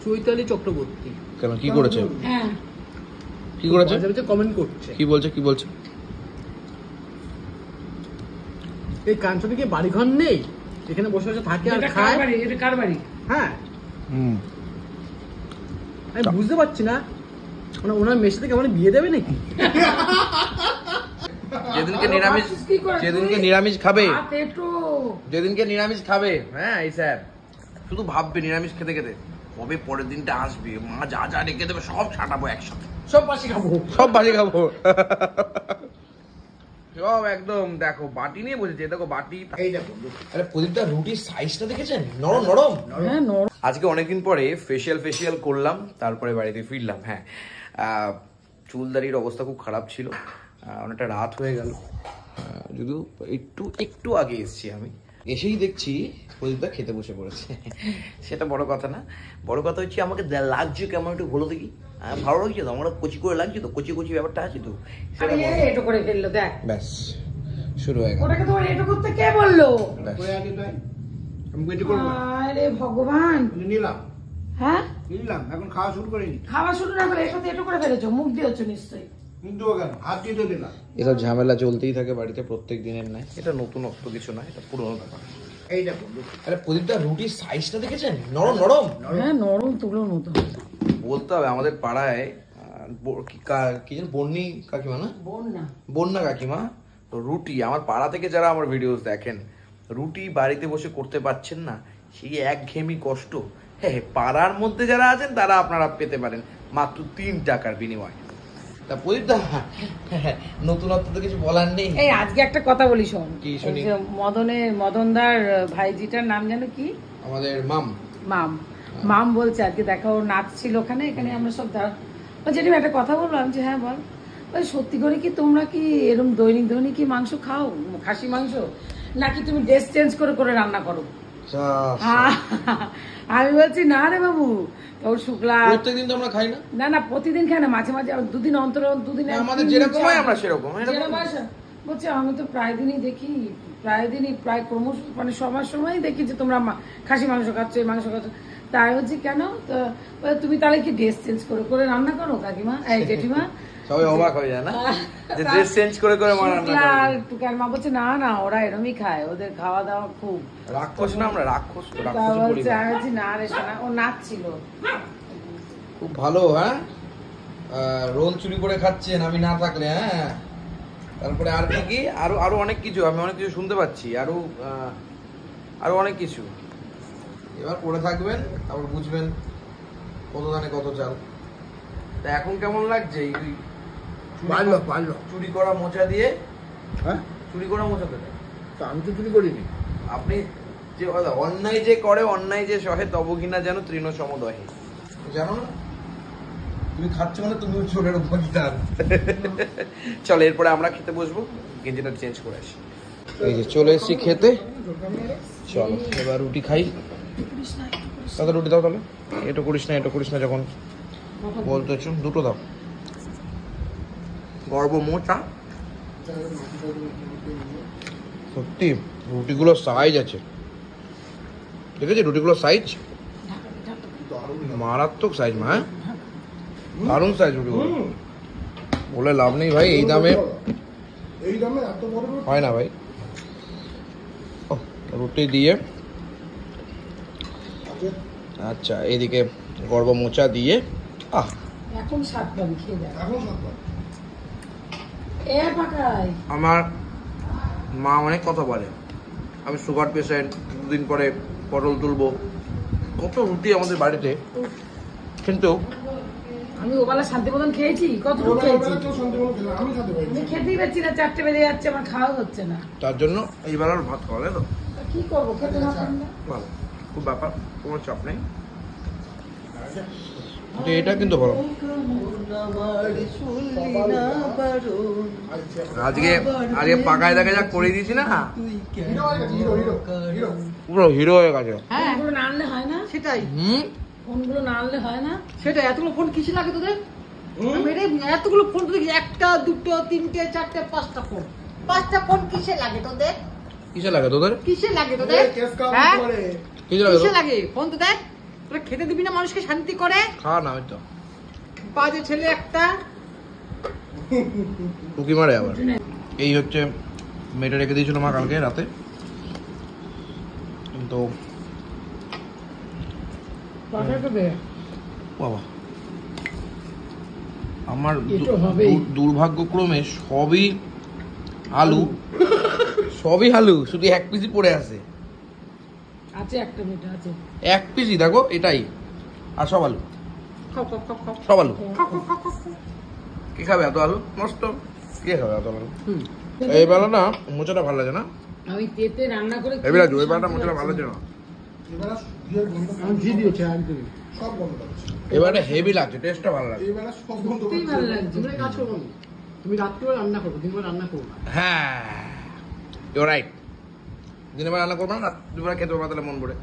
চৈতালি চক্রবর্তী। কেন কি করেছে? হ্যাঁ কি করেছে? কমেন্ট করছে। কি বলছে? কি বলছে? এই কাঞ্চনে কি বাড়িঘর নেই? এখানে বসে বসে থাকে আর খায়। এটা কার বাড়ি? হ্যাঁ আমি বুঝতে পারছি না, মানে ওনার মেয়ের সাথে কেমন বিয়ে দেবে নাকি? যেদিনকে নিরামিষ খাবে, যেদিনকে নিরামিষ খাবে, হ্যাঁ এই স্যার শুধু ভাববে নিরামিষ খেতে খেতে কবে পরের দিনটা আসবে, মা যা যা রেখে দেবে সব ছাটাবো একসাথে, সব বাসি খাবো, সব বাসি খাবো। সব একদম দেখো বাটি নিয়ে বসেছে, দেখো বাটি। এই দেখো, আরে প্রদীপটা রুটির সাইজটা দেখেছেন? নরম নরম। হ্যাঁ নরম। আজকে অনেকদিন পরে ফেসিয়াল করলাম, তারপরে বাড়িতে ফিরলাম। হ্যাঁ চুলদারির অবস্থা খুব খারাপ ছিল, অনেকটা রাত হয়ে গেল, যদিও একটু আগে এসেছি। আমি এসেই দেখছি প্রদীপটা খেতে বসে পড়েছে। সেটা বড় কথা না, বড় কথা হচ্ছে আমাকে লাগছে কেমন একটু ভালো দেখি, ভালো লাগছে তো, আমার কচি করে লাগছে তো, কচি ব্যাপারটা আছে তো, এটো করে ফেললো দেখ, ব্যাস শুরু হয়ে গেল। ওটাকে তোমার এটো করতে কে বললো? আরে ভগবান, নিলাম। হ্যাঁ নিলাম, এখন খাওয়া শুরু করিনি। খাওয়া শুরু না করে এটাতে এটো করে ফেলেছো, মুখ দিয়েছো নিশ্চয়ই। কিন্তু কেন হাত দিয়ে তো দিলাম। এসব ঝামেলা চলতেই থাকে বাড়িতে প্রত্যেক দিনের, নাই এটা নতুনত্ব কিছু না, এটা পুরোনো ব্যাপার। এই দেখো, আরে প্রদীপটা রুটির সাইজটা দেখেছেন? নরম নরম। হ্যাঁ নরম তুলোর মতো। বলতে হবে আমাদের পাড়ায় কি যেন বন্যি কাকিমা না, বন্যা কাকিমা, তো রুটি আমার পাড়া থেকে যারা আমার ভিডিওস দেখেন, রুটি বাড়িতে বসে করতে পারছেন না, সেই একঘেয়েমি কষ্ট হ্যাঁ পাড়ার মধ্যে যারা আছেন তারা আপনারা পেতে পারেন মাত্র 3 টাকার বিনিময়। তা প্রদীপদা নতুনত্ব তো কিছু বলার নেই। এই আজকে একটা কথা বলি শোন, কি শুনি? মদনদার ভাইজিটার নাম জানো কি? আমাদের মাম বলছে আজকে দেখা, ওর নাচ ছিল ওখানে, এখানে আমরা সব যেটা একটা কথা বললাম যে হ্যাঁ বল, সত্যি করে কি তোমরা কি এরকম দৈনিক কি মাংস খাও, খাসি মাংস, নাকি তুমি ড্রেস চেঞ্জ করে রান্না করো? আমি বলছি না রে বাবু, ওর শুক্লা প্রত্যেকদিন তো আমরা খাই না, না প্রতিদিন খাই না, মাঝে মাঝে দুদিন অন্তর দুদিন, আমাদের যেরকম হয় আমরা সেরকম। বলছে আমি তো প্রায় দিনই দেখি, প্রায় ক্রমশ মানে সময় দেখি যে তোমরা খাসি মাংস খাচ্ছ, এই মাংস খাচ্ছ। তাই হচ্ছে কেন তুমি তাহলে কি ড্রেস চেঞ্জ করে রান্না করো কাকিমা, এই জেঠিমা? সবাই অবাক হয়ে যায় না যে ড্রেস চেঞ্জ করে মা রান্না করে। টুকার মা বলছে না ওরা এরমই খায়, ওদের খাওয়া দাওয়া খুব রাক্ষস না, আমরা রাক্ষস না রে শোনা, ও নাচ ছিল খুব ভালো। হ্যাঁ রোল চুরি করে খাচ্ছেন আমি না থাকলে। হ্যাঁ তারপরে আর কি আরো অনেক কিছু, আমি অনেক কিছু শুনতে পাচ্ছি, আরো অনেক কিছু। এবার পড়ে থাকবেন, তারপর বুঝবেন কত দানে কত চাল। তা এখন কেমন লাগছে চুরি করা মোচা দিয়ে? হ্যাঁ চুরি করা মোচা দেবে? আমি তো চুরি করিনি। আপনি যে অন্যায় যে করে, অন্যায় যে সহে তবকিনা যেন তৃণ সমদহে, জানো না? তুমি খাচ্ছ মানে তুমি চোরের ভাগিদার। চলো এরপরে আমরা খেতে বসবো, গেঞ্জিটা চেঞ্জ করে আসি। এই যে চলে এসেছি খেতে, চলো এবার রুটি খাই। দাদা রুটি দাও তাহলে, এটা করিস না যখন বলতেছ, দুটো দাও। গর্ব মোচা সত্যি, রুটিগুলোর সাইজ আছে, দেখেছি রুটিগুলোর সাইজ মারাত্মক সাইজ। মা হ্যাঁ দারুণ সাইজ রুটিগুলো, বলে লাভ নেই ভাই, এই দামে হয় না ভাই। রুটি দিয়ে আচ্ছা, এইদিকে গর্ব মোচা দিয়ে এখন স্বাদ পাবি, খেয়ে দেখ। আমার মা অনেক কথা বলে, আমি সুগার পেশেন্ট, দুদিন পরে পটল তুলবো, কত রুটি আমাদের বাড়িতে, কিন্তু আমি ওবেলা শান্তিমতন খেয়েছি, কতটুকু খেয়েছি আমি খেতেই পারছি না, 4টে বেজে যাচ্ছে, আমার খাওয়া হচ্ছে না, তার জন্য এই বেলার ভাত খাওয়া গেল। কি করবো, খেতে না পারলে ভালো, খুব ব্যাপার, কোনো চাপ নেই। এটা কিন্তু বলো, আজকে পাকায় দেখা যাক করে দিয়েছি না, পুরো হিরো হয়ে গেছে। হ্যাঁ এগুলো না আনলে হয় না, সেটাই ফোনগুলো না আনলে হয় না, সেটাই। এতগুলো ফোন কিসে লাগে তোদের? এতগুলো ফোন তো দেখি, 1টা 2টো 3টে 4টে 5টা ফোন, 5টা ফোন কিসে লাগে তোদের? কিসে লাগে তোদের? কিসে লাগে তোদের? হ্যাঁ কিসে লাগে ফোন তো দেখ, তোরা খেতে দিবি না মানুষকে শান্তি করে? খাওয়া না ওই তো বাজে ছেলে একটা। টুকি মারে আবার। এই হচ্ছে মেয়েটা রেখে দিয়েছিল মা কালকে রাতে, কিন্তু বাবা আমার দুর্ভাগ্যক্রমে সবই আলু, সবই আলু, শুধু এক পিসই পড়ে আছে। আছে একটা মিটা আছে, এক পিসই দেখো এটাই, আর সব আলু, খাও খাও খাও খাও সব আলু। খাও খাও খাও খাও। কে খাবে এত আলু? নষ্ট। কে খাবে এত আলু? এই বেলা না মোচাটা ভালো লাগে না, আমি তেতে রান্না করে এই বেলা ওই বেলাটা মোচাটা ভালো লাগে না, আমি ঘি দিয়েছি একদম। সব বন্ধ আছে এবারে হেভি লাগছে, টেস্টটা ভালো লাগে। এইবেলা সব বন্ধ সত্যিই ভালো লাগছে। তুমি কাজ করবো না, তুমি রাত্রিবেলা রান্না করবো, দিনবেলা রান্না করবো না। হ্যাঁ ইউ রাইট, দিনের বেলা রান্না করবো না, রাত্রিবেলা খেতে পারবো তাহলে মন ভরে।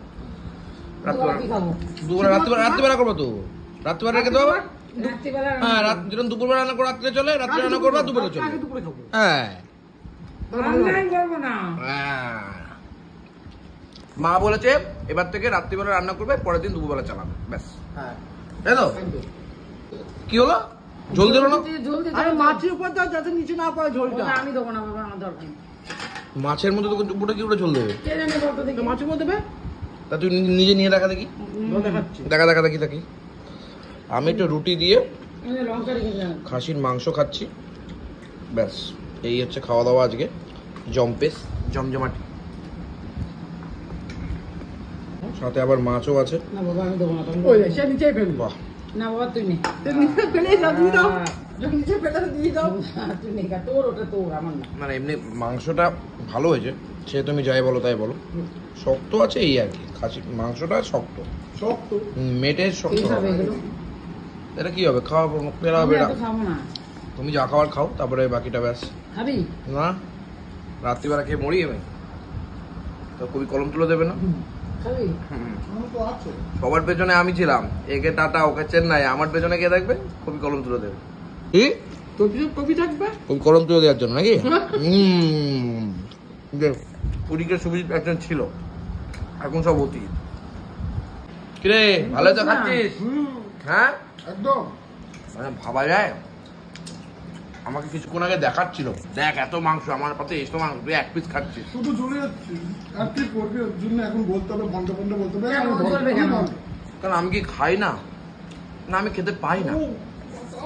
দুপুরে রাত্রিবেলা করবো তো, রাত্রিবেলা রেখে দেবো। রাত্রিবেলা হ্যাঁ যেরকম দুপুরবেলা রান্না করে রাত্রে চলে, রাত্রে রান্না করবো দুপুরে চলে। আগে দুপুরে খাবো। হ্যাঁ রান্নাই করবো না। মা বলেছে এবার থেকে রাত্রিবেলা রান্না করবে, পরের দিন দুপুরবেলা চালাবে, ব্যাস। হ্যাঁ তাই তো? একদম। কি হলো, জল দিল না? জলদি আরে মাছের উপর দাও যাতে নিচে না পড়ে ঝোলটা। আমি দেবো না বাবা, আমার দরকার নেই। মাছের মধ্যে তো উপরে কি করে ঝোল দেবে? কে জানে বলতো দেখি। তো মাছের উপর দেবে? তা তুই নিজে নিয়ে দেখা দেখি, জল দেখাচ্ছি। দেখা দেখি থাকি। আমি একটু রুটি দিয়ে আমি লঙ্কা রেখে দিলাম। খাসির মাংস খাচ্ছি, ব্যাস। এই হচ্ছে খাওয়া দাওয়া আজকে, জম্পেস জমজমাটি, সাথে আবার মাছও আছে। না বাবা আমি দেবো না, তুমি ওই দেবো। সে নিচেই ফেলবো। বাহ, না বাবা তুই নে। সে নিচে ফেলে দাও, দিয়ে দাও। যখন নিচে ফেলে দাও, দিয়ে দাও। তুই নে, তোর ওটা তোর, আমার না। মানে এমনি মাংসটা ভালো হয়েছে, সে তুমি যাই বলো তাই বলো, শক্ত আছে এই আর কি, খাসির মাংসটা শক্ত, শক্ত মেটের শক্ত। এই খাবে এগুলো? এটা কি হবে, খাওয়া পেরা আমি বেড়া। এত খাবো না। তুমি যা খাওয়ার খাও, তারপরে বাকিটা ব্যাস। খাবি? না রাত্রিবেলা খেয়ে মরি আমি তো, খুবই কলম তুলে দেবে না। খাবি? আমার তো আছে সবার পেছনে আমি ছিলাম, একে টাটা ওকে চেন্নাই, আমার পেছনে কে থাকবে, খুবই কলম তুলে দেবে। কি তোর কিছু কবি থাকবে? খুবই কলম তুলে দেওয়ার জন্য নাকি? পুরীকে সুবিধ একজন ছিল, এখন সব অতীত। কিরে ভালো তো খাচ্ছিস? হ্যাঁ একদম। মানে ভাবা যায়, আমাকে কিছুক্ষণ আগে দেখাচ্ছিল, দেখ এত মাংস আমার পাতে, এত মাংস, তুই এক পিস খাচ্ছিস। শুধু ঝুলে যাচ্ছি, আর কি করবি? ওর জন্য এখন বলতে হবে, ঘন্টা ঘন্টা বলতে হবে। কেন? আমি বলবে কেন? কারণ আমি কি খাই না, না আমি খেতে পাই না,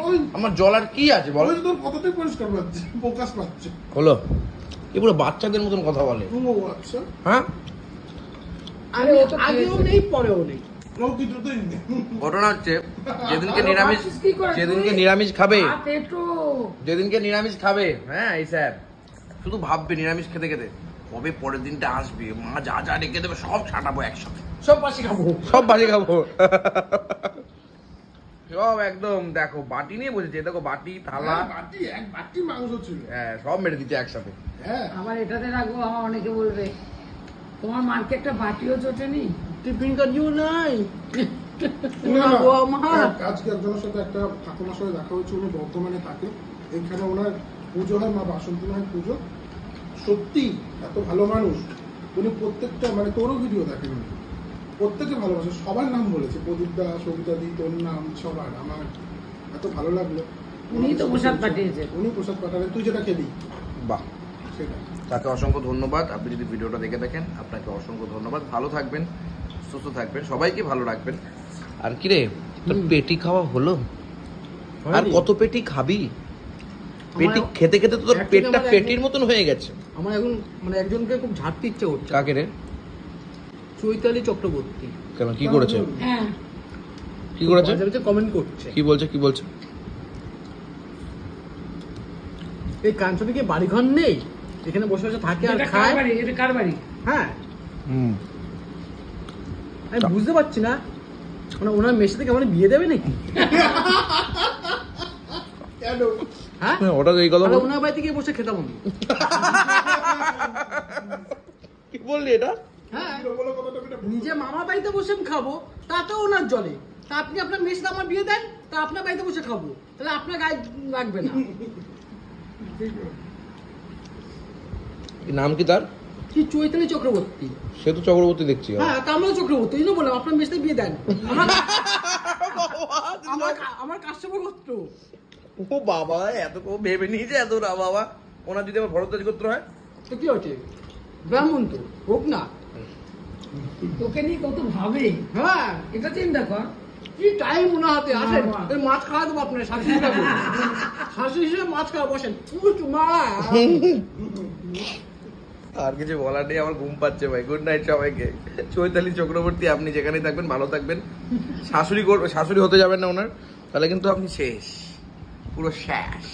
ওই আমার জল আর কি আছে বলো? ওই তোর কথাটাই পরিষ্কার পাচ্ছে, প্রকাশ পাচ্ছে। হলো এগুলো বাচ্চাদের মতন কথা বলে। ও আচ্ছা, হ্যাঁ আরে ও তো আগেও খেয়েছে। নেই পরেও নেই। ও কিছুতেই নেই। ঘটনা হচ্ছে যেদিনকে আরে নিরামিষ, বাচ্চিস কি করে? যেদিনকে নিরামিষ খাবে, হাত একটু। যেদিনকে নিরামিষ খাবে, হ্যাঁ এই স্যার শুধু ভাববে নিরামিষ খেতে খেতে কবে পরের দিনটা আসবে, মা যা যা রেখে দেবে সব ছাটাবো একসাথে, সব বাসি খাবো। সব বাজে খাবো। সব একদম দেখো বাটি নিয়ে বসেছে, দেখো বাটি থালা, বাটি এক বাটি মাংস ছিল। হ্যাঁ সব মেরে দিচ্ছে একসাথে। হ্যাঁ আবার এটাতে রাখবো, আমার অনেকে বলবে তোমার মার্কে একটা বাটিও জোটেনি। টিফিন কাজিও নাই। না, ও আমার আজকে একজনের সাথে একটা ঠাকুমার সাথে দেখা হয়েছে, উনি বর্ধমানে থাকে, এখানে ওনার পুজো হয়, মা বাসন্তী মায়ের পুজো। সত্যি এত ভালো মানুষ, উনি প্রত্যেকটা মানে তোরও ভিডিও দেখেন উনি, প্রত্যেকে ভালোবাসে, সবার নাম বলেছে, প্রদীপ দা, সবিতা দি, তোর নাম সবার। আমার এত ভালো লাগলো। উনি তো প্রসাদ পাঠিয়েছে। উনি প্রসাদ পাঠালেন, তুই যেটা খেলি বাহ, সেটা। তাকে অসংখ্য ধন্যবাদ। আপনি যদি ভিডিওটা দেখে থাকেন আপনাকে অসংখ্য ধন্যবাদ। ভালো থাকবেন, সুস্থ থাকবেন, সবাইকে ভালো রাখবেন। আর কি রে তোর পেটি খাওয়া হলো? আর কত পেটি খাবি? পেটি আমার- খেতে খেতে তো তোর actually পেটটা আমার পেটির মতন হয়ে গেছে। আমার এখন মানে একজনকে খুব ঝাড়তে ইচ্ছে করছে। কাকে রে? চৈতালি চক্রবর্তী। কেন কি করেছে? হ্যাঁ কি করেছে? কমেন্ট করছে কি বলছে? কি বলছে? এই কাঞ্চনে কি বাড়িঘর নেই, এখানে বসে বসে থাকে আর এটা কার খায়। বাড়ি? এটা কার বাড়ি? হ্যাঁ হুম, আমি বুঝতে পারছি না, মানে ওনার মেয়ের সাথে কেমন বিয়ে দেবে নাকি? কেন? হ্যাঁ হঠাৎ এই কথা তাহলে বল- ওনার বাড়িতে গিয়ে বসে খেতাম আমি। কি বললি এটা? হ্যাঁ বলো কথাটা আমি এটা বুঝতে নিজে মামার বাড়িতে বসে আমি খাবো, তাতেও ওনার জলে। তা আপনি আপনার মেয়ের সাথে আমার বিয়ে দেন, তা আপনার বাড়িতে বসে খাবো, তাহলে আপনার গায়ে লাগবে না। নাম কি তার? কি চৈতালি চক্রবর্তী। সে তো চক্রবর্তী দেখছি। হ্যাঁ তা আমরা চক্রবর্তী, এই জন্য বললাম আপনার মেয়ের সাথে বিয়ে দেন। আমার কাস্টমার গোত্র। ও বাবা, এত ভেবে নিয়েছে এত না বাবা। ওনার যদি আমার ভরদ্বাজ গোত্র হয় তো কি হচ্ছে, ব্রাহ্মণ তো হোক না। তোকে নিয়ে কত ভাবে, হ্যাঁ এটা চিন্তা কর। কি টাইম ওনার হাতে। আসেন বাবা। এই মাছ খাওয়া দেবো আপনার শাশি হিসাবে। শাশি হিসেবে মাছ খাওয়া, বসেন। মা আর কিছু বলার নেই, আমার ঘুম পাচ্ছে ভাই। গুড নাইট সবাইকে। চৈতালি চক্রবর্তী, আপনি যেখানে থাকবেন ভালো থাকবেন। শাশুড়ি হতে যাবেন না ওনার, তাহলে কিন্তু আপনি শেষ, পুরো শেষ।